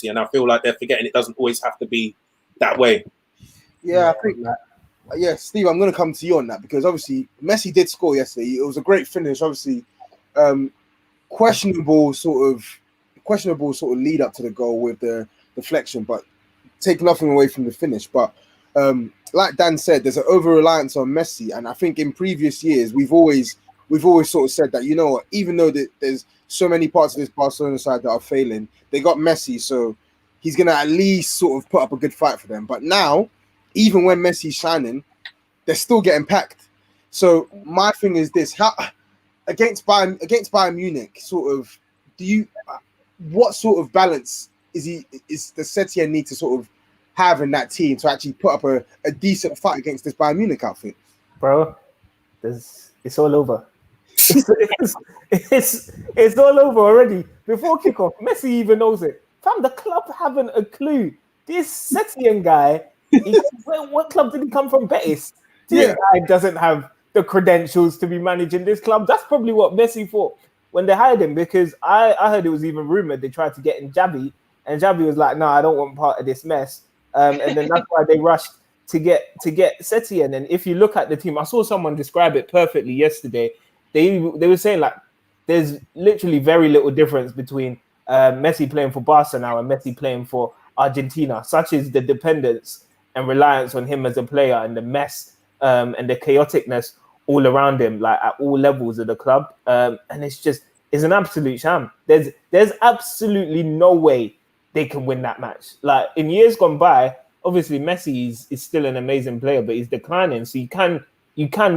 and I feel like they're forgetting it doesn't always have to be that way. I think that. Steve, I'm going to come to you on that, because obviously Messi did score yesterday. It was a great finish. Obviously, questionable sort of lead up to the goal with the deflection, but take nothing away from the finish. But like Dan said, there's an over reliance on Messi, and I think in previous years we've always sort of said that, even though there's so many parts of this Barcelona side that are failing, they got Messi, so he's gonna at least sort of put up a good fight for them. But now, even when Messi's shining, they're still getting packed. So my thing is this: how against Bayern Munich, sort of, what sort of balance is the Setien need to sort of have in that team to actually put up a decent fight against this Bayern Munich outfit? Bro, it's all over. It's all over already. Before kickoff, Messi even knows it. Fam, the club haven't a clue. This Setien guy, what club did he come from? Betis. This guy doesn't have the the credentials to be managing this club. That's probably what Messi thought when they hired him, because I heard it was even rumored they tried to get in Xavi, and Xavi was like, "No, I don't want part of this mess." And then that's why they rushed to get Setien. And if you look at the team, I saw someone describe it perfectly yesterday. They were saying like there's literally very little difference between Messi playing for Barca now and Messi playing for Argentina. Such is the dependence and reliance on him as a player, and the mess and the chaoticness all around him, like at all levels of the club. And it's an absolute sham. There's absolutely no way they can win that match. Like in years gone by, obviously Messi is still an amazing player, but he's declining. So you can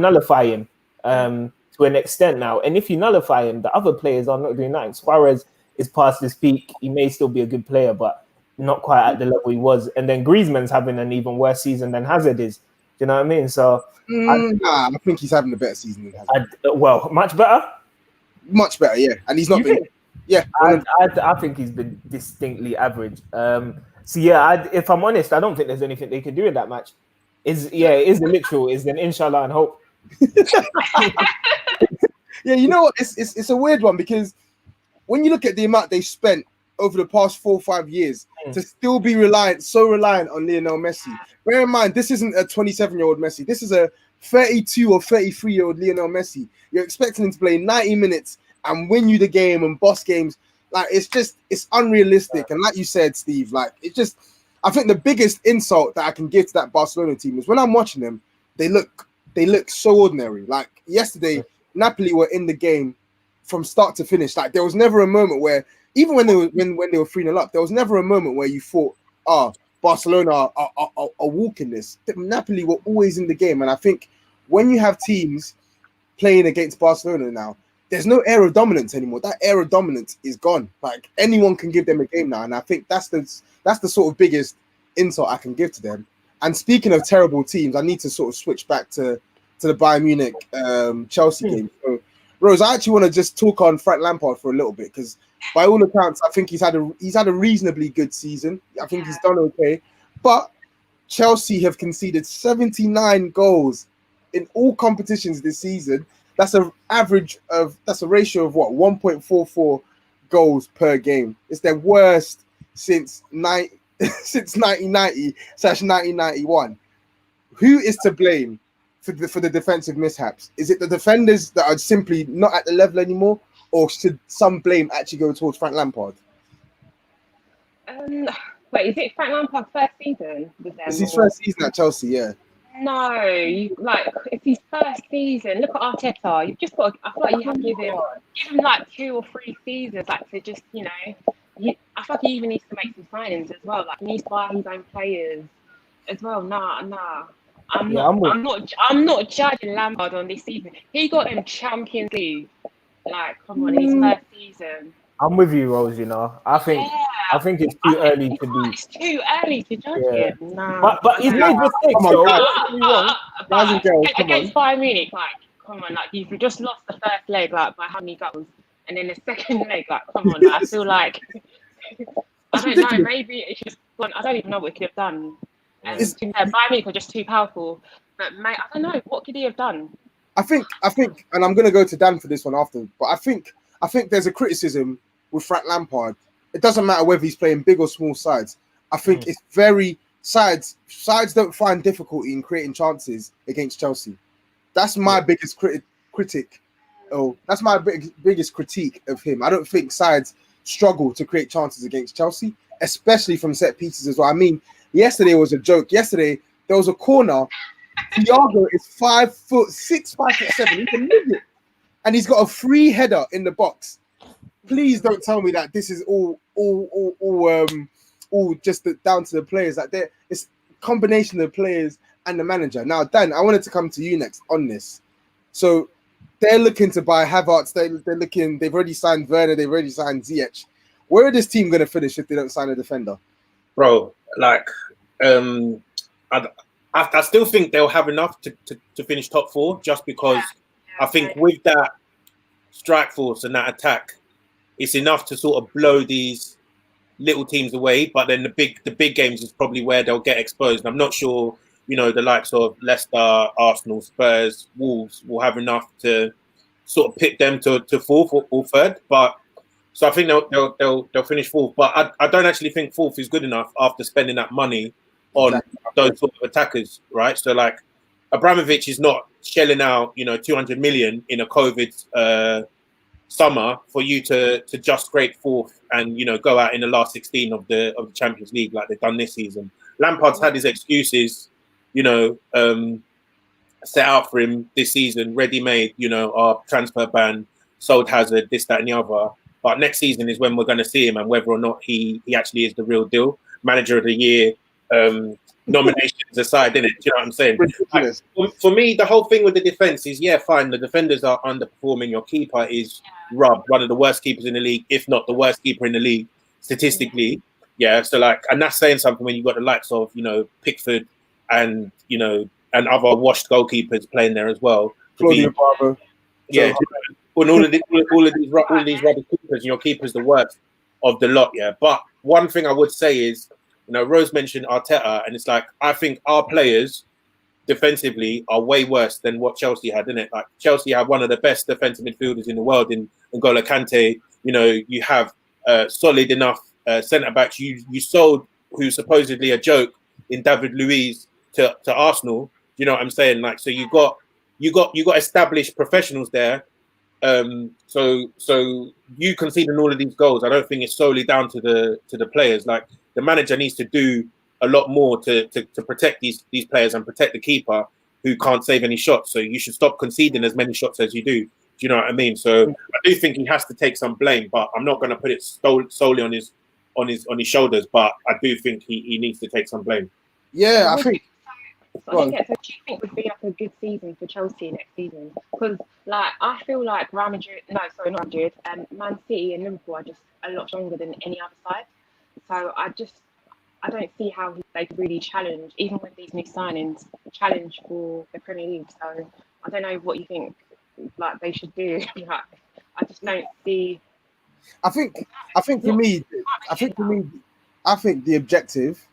nullify him to an extent now. And if you nullify him, the other players are not doing that. Suarez is past his peak. He may still be a good player, but not quite at the level he was. And then Griezmann's having an even worse season than Hazard is. Do you know what I mean? So I think he's having a better season than Hazard. Well, much better. Much better, yeah. And he's not been. Think? Yeah, I think he's been distinctly average. So yeah, if I'm honest, I don't think there's anything they can do in that match. Is the literal is an inshallah and hope. Yeah, you know what? It's a weird one, because when you look at the amount they spent over the past 4 or 5 years to still be so reliant on Lionel Messi. Bear in mind, this isn't a 27-year-old Messi. This is a 32 or 33-year-old Lionel Messi. You're expecting him to play 90 minutes and win you the game and boss games. Like, it's unrealistic. And like you said, Steve, like, I think the biggest insult that I can give to that Barcelona team is when I'm watching them, they look so ordinary. Like yesterday, Napoli were in the game from start to finish. Like, there was never a moment where, even when they were 3-0 up, there was never a moment where you thought, Barcelona are walking this. Napoli were always in the game. And I think when you have teams playing against Barcelona now, there's no air of dominance anymore. That air of dominance is gone. Like, anyone can give them a game now. And I think that's the sort of biggest insult I can give to them. And speaking of terrible teams, I need to sort of switch back to the Bayern Munich Chelsea game. So, Rose, I actually want to just talk on Frank Lampard for a little bit, because by all accounts, I think he's had a reasonably good season. I think he's done okay. But Chelsea have conceded 79 goals in all competitions this season. That's a ratio of what, 1.44 goals per game. It's their worst since 1990/1991. Who is to blame for the defensive mishaps? Is it the defenders that are simply not at the level anymore, or should some blame actually go towards Frank Lampard? Wait, is it Frank Lampard's first season with them? It's his first season at Chelsea, yeah. No, it's his first season. Look at Arteta. You've just got. I feel like you have to give him like 2 or 3 seasons, like, to just, I feel like he even needs to make some signings as well. Like, he needs to buy his own players as well. Nah. I'm not judging Lampard on this season. He got him Champions League. Like, come on, his first season. I'm with you, Rose. I think it's too early to be. It's too early to judge him. No. But he's made mistakes, though. Against Bayern Munich, like, come on, like, you've just lost the first leg, like, by how many goals, and then the second leg, like, come on, like, I feel like I don't know. Maybe it's just gone. I don't even know what he could have done. And Bayern Munich are just too powerful. But mate, I don't know, what could he have done? I think, and I'm going to go to Dan for this one after, but I think there's a criticism with Frank Lampard. It doesn't matter whether he's playing big or small sides. I think it's very sides don't find difficulty in creating chances against Chelsea. That's my biggest critic. Oh, that's my biggest critique of him. I don't think sides struggle to create chances against Chelsea, especially from set pieces as well. I mean, yesterday was a joke. Yesterday there was a corner. Thiago is 5'6", 5'7". He's a midget, and he's got a free header in the box. Please don't tell me that this is all just down to the players. Like, it's a combination of the players and the manager. Now, Dan, I wanted to come to you next on this. So they're looking to buy Havertz. They've already signed Werner. They've already signed Ziyech. Where are this team going to finish if they don't sign a defender? Bro, like, I still think they'll have enough to finish top 4, just because I think with that strike force and that attack, it's enough to sort of blow these little teams away. But then the big games is probably where they'll get exposed. And I'm not sure you know, the likes of Leicester, Arsenal, Spurs, Wolves will have enough to sort of pick them to fourth or third. But so I think they'll finish fourth. But I don't actually think fourth is good enough after spending that money on those sort of attackers, right? So like Abramovich is not shelling out, you know, 200 million in a COVID summer for you to just scrape fourth and, you know, go out in the last 16 of the Champions League like they've done this season. Lampard's had his excuses, you know, set out for him this season, ready-made, you know, our transfer ban, sold Hazard, this, that, and the other. But next season is when we're going to see him and whether or not he actually is the real deal. Manager of the year, nominations aside, innit? Do you know what I'm saying? Like, for me, the whole thing with the defense is, yeah, fine. The defenders are underperforming. Your keeper is rubbed, one of the worst keepers in the league, if not the worst keeper in the league, statistically. Yeah, so like, and that's saying something when you've got the likes of, you know, Pickford and, you know, and other washed goalkeepers playing there as well. Claudio Barber. Yeah, and all of these rubbish keepers, and your keeper's the worst of the lot. Yeah, but one thing I would say is, you know, Rose mentioned Arteta, and it's like I think our players defensively are way worse than what Chelsea had, isn't it? Like Chelsea had one of the best defensive midfielders in the world in N'Golo Kante. You know, you have solid enough centre backs. You sold who's supposedly a joke in David Luiz to Arsenal. You know what I'm saying? Like, so you got established professionals there. So you conceding all of these goals, I don't think it's solely down to the players. Like the manager needs to do a lot more to protect these players and protect the keeper who can't save any shots. So you should stop conceding as many shots as you do. Do you know what I mean? So I do think he has to take some blame, but I'm not going to put it solely on his shoulders. But I do think he needs to take some blame. Yeah, I think. So do you think would be like a good season for Chelsea next season? Because like I feel like Real Madrid, not Madrid, Man City and Liverpool are just a lot stronger than any other side. So I don't see how they could really challenge, even with these new signings, challenge for the Premier League. So I don't know what you think like they should do. Like, I just don't see. I think for me, the objective.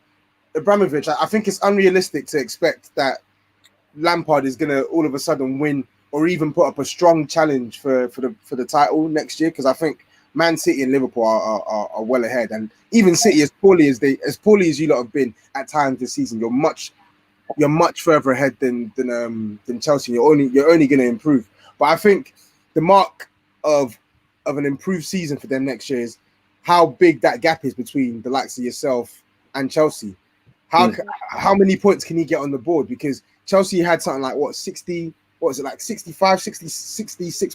Abramovich, I think it's unrealistic to expect that Lampard is going to all of a sudden win or even put up a strong challenge for the title next year, because I think Man City and Liverpool are well ahead, and even City, as poorly as you lot have been at times this season, you're much further ahead than Chelsea. You're only going to improve. But I think the mark of an improved season for them next year is how big that gap is between the likes of yourself and Chelsea. How many points can he get on the board? Because Chelsea had something like 66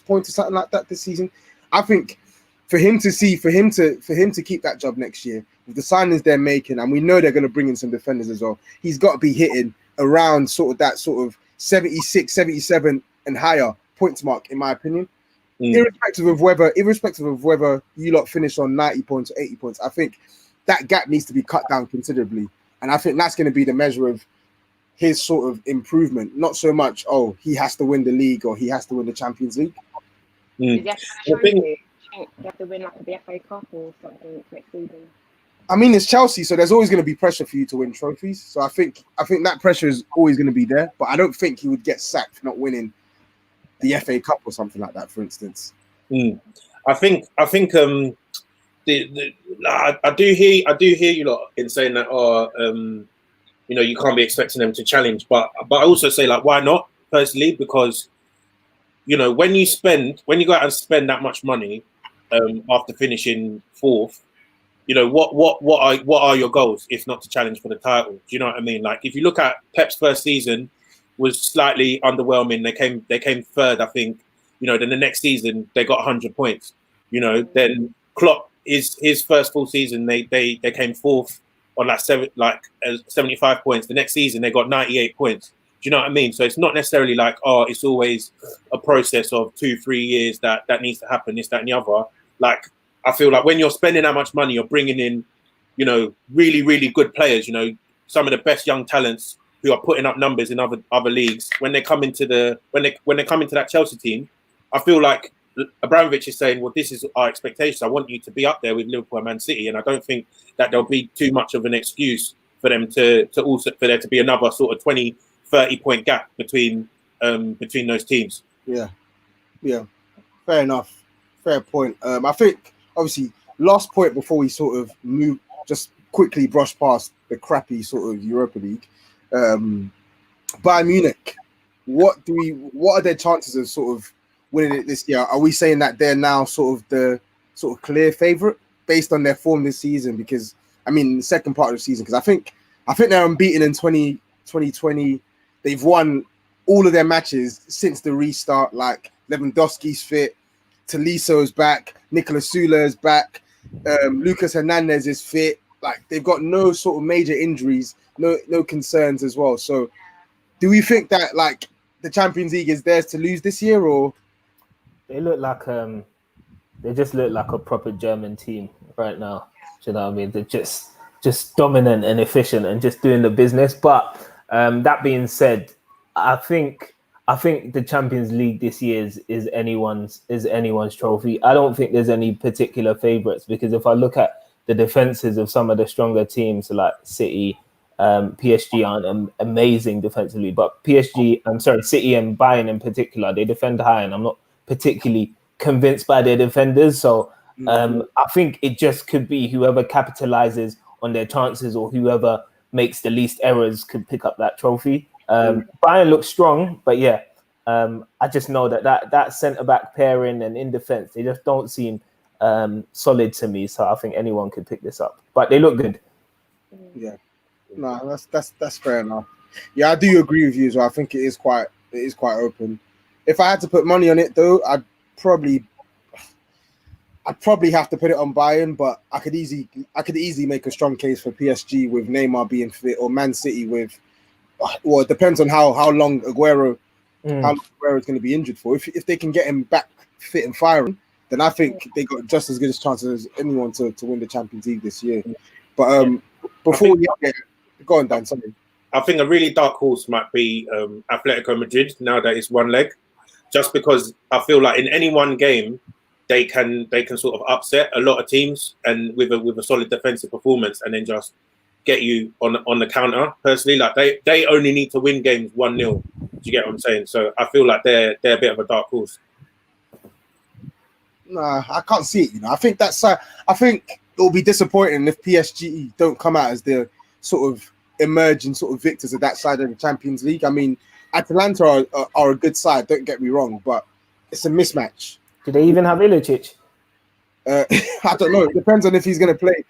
points or something like that this season. I think for him to keep that job next year with the signings they're making, and we know they're going to bring in some defenders as well, he's got to be hitting around sort of 76, 77 and higher points mark, in my opinion. Irrespective of whether you lot finish on 90 points or 80 points, I think that gap needs to be cut down considerably. And I think that's going to be the measure of his sort of improvement. Not so much, he has to win the league or he has to win the Champions League. You have to win like the FA Cup or something next season. I mean, it's Chelsea, so there's always going to be pressure for you to win trophies. So I think that pressure is always going to be there. But I don't think he would get sacked for not winning the FA Cup or something like that, for instance. I think I do hear you lot in saying that you know, you can't be expecting them to challenge, but I also say, like, why not personally? Because, you know, when you go out and spend that much money after finishing fourth, you know, what are your goals if not to challenge for the title? Do you know what I mean? Like, if you look at Pep's first season was slightly underwhelming. They came third, I think. You know, then the next season they got 100 points. You know, then Klopp, his first full season, they came fourth on 75 points. The next season they got 98 points. Do you know what I mean? So it's not necessarily like, it's always a process of 2-3 years that needs to happen, this, that, and the other. Like, I feel like when you're spending that much money, you're bringing in, you know, really, really good players. You know, some of the best young talents who are putting up numbers in other leagues. When they come into that Chelsea team, I feel like Abramovich is saying, well, this is our expectation. I want you to be up there with Liverpool and Man City. And I don't think that there'll be too much of an excuse for them to also for there to be another sort of 20-30 point gap between those teams. Yeah, fair enough, fair point. I think obviously last point before we sort of move, just quickly brush past the crappy sort of Europa League. Bayern Munich, what are their chances of sort of winning it this year? Are we saying that they're now sort of the sort of clear favorite based on their form this season? Because I mean, the second part of the season, because I think they're unbeaten in 2020. They've won all of their matches since the restart. Like Lewandowski's fit, Toliso's back, Nicolas Sula is back, Lucas Hernandez is fit. Like they've got no sort of major injuries, no concerns as well. So, do we think that like the Champions League is theirs to lose this year, or they look like they just look like a proper German team right now? Do you know what I mean? They're just dominant and efficient and just doing the business. But that being said, I think the Champions League this year is anyone's trophy. I don't think there's any particular favourites, because if I look at the defenses of some of the stronger teams like City, PSG aren't amazing defensively, but City and Bayern in particular, they defend high, and I'm not particularly convinced by their defenders. So I think it just could be whoever capitalizes on their chances or whoever makes the least errors could pick up that trophy. Bayern looks strong, but yeah, I just know that centre-back pairing and in defence, they just don't seem solid to me. So I think anyone could pick this up, but they look good. Yeah, no, that's fair enough. Yeah, I do agree with you as well. I think it is quite open. If I had to put money on it though, I'd probably have to put it on Bayern, but I could easily make a strong case for PSG with Neymar being fit, or Man City with. Well, it depends on how long Aguero is going to be injured for. If they can get him back fit and firing, then I think they got just as good a chance as anyone to win the Champions League this year. But before we get go on, Dan, sorry. I think a really dark horse might be Atletico Madrid now that it's one leg, just because I feel like in any one game they can sort of upset a lot of teams and with a solid defensive performance, and then just get you on the counter. Personally, like they only need to win games 1-0. Do you get what I'm saying? So I feel like they're a bit of a dark horse. Nah, I can't see it. I think I think it'll be disappointing if PSG don't come out as the sort of emerging sort of victors of that side of the Champions League. I mean, Atalanta are a good side. Don't get me wrong, but it's a mismatch. Do they even have Ilicic? I don't know. It depends on if he's going to play.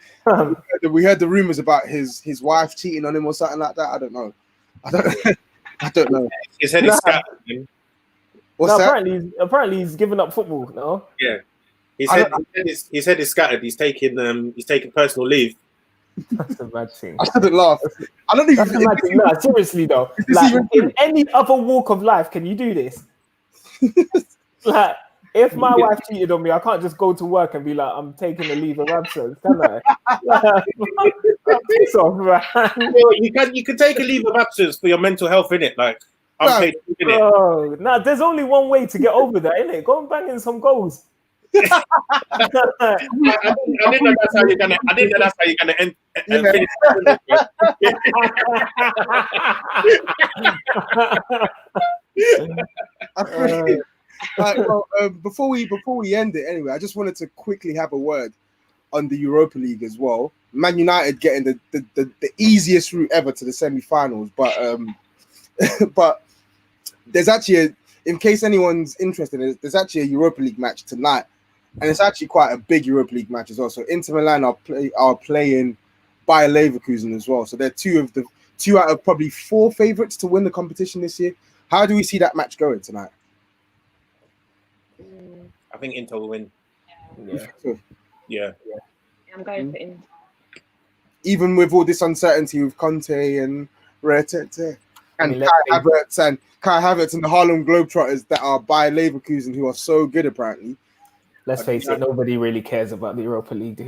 We heard the rumors about his wife cheating on him or something like that. I don't know. I don't know. His head is scattered. What's that? Apparently he's given up football. No. Yeah. His head is scattered. He's taking personal leave. That's a bad thing. I shouldn't laugh. I don't even. No, seriously though. Like, in any other walk of life, can you do this? Like, if my wife cheated on me, I can't just go to work and be like, I'm taking a leave of absence, can I? Piss off, man. Well, you can take a leave of absence for your mental health, innit? Like, I'm paid, innit? Nah, there's only one way to get over that, innit? Go and bang in some goals. I didn't know that's how you're gonna end. Finish. Before we end it, anyway, I just wanted to quickly have a word on the Europa League as well. Man United getting the easiest route ever to the semi-finals, but there's actually in case anyone's interested, there's actually a Europa League match tonight, and it's actually quite a big Europa League match as well. So Inter Milan are playing Bayer Leverkusen as well. So they're two out of probably 4 favourites to win the competition this year. How do we see that match going tonight? I think Inter will win. Yeah. I'm going for Inter. Even with all this uncertainty with Conte and Retete and Kai Havertz and the Harlem Globetrotters that are by Leverkusen, who are so good apparently. Let's face it, nobody really cares about the Europa League.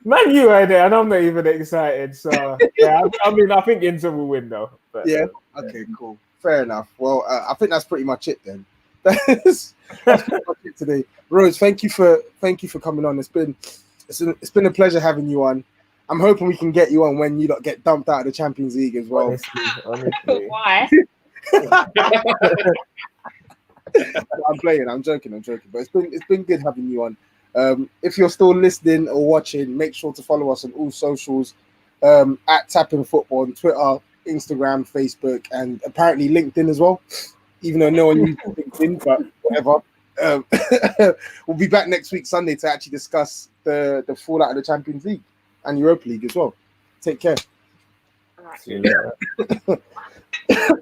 Man, you are there, and I'm not even excited. So yeah, I mean, I think Inter will win though. But, yeah. Okay. Cool. Fair enough. Well, I think that's pretty much it then. That's pretty much it today. Rose, thank you for coming on. It's been it's been a pleasure having you on. I'm hoping we can get you on when you don't get dumped out of the Champions League as well. Honestly. Why? I'm playing. I'm joking. But it's been good having you on. If you're still listening or watching, make sure to follow us on all socials at TapIn Football on Twitter, Instagram, Facebook, and apparently LinkedIn as well. Even though no one uses LinkedIn, but whatever. We'll be back next week Sunday to actually discuss the fallout of the Champions League and Europa League as well. Take care. All right. See you later.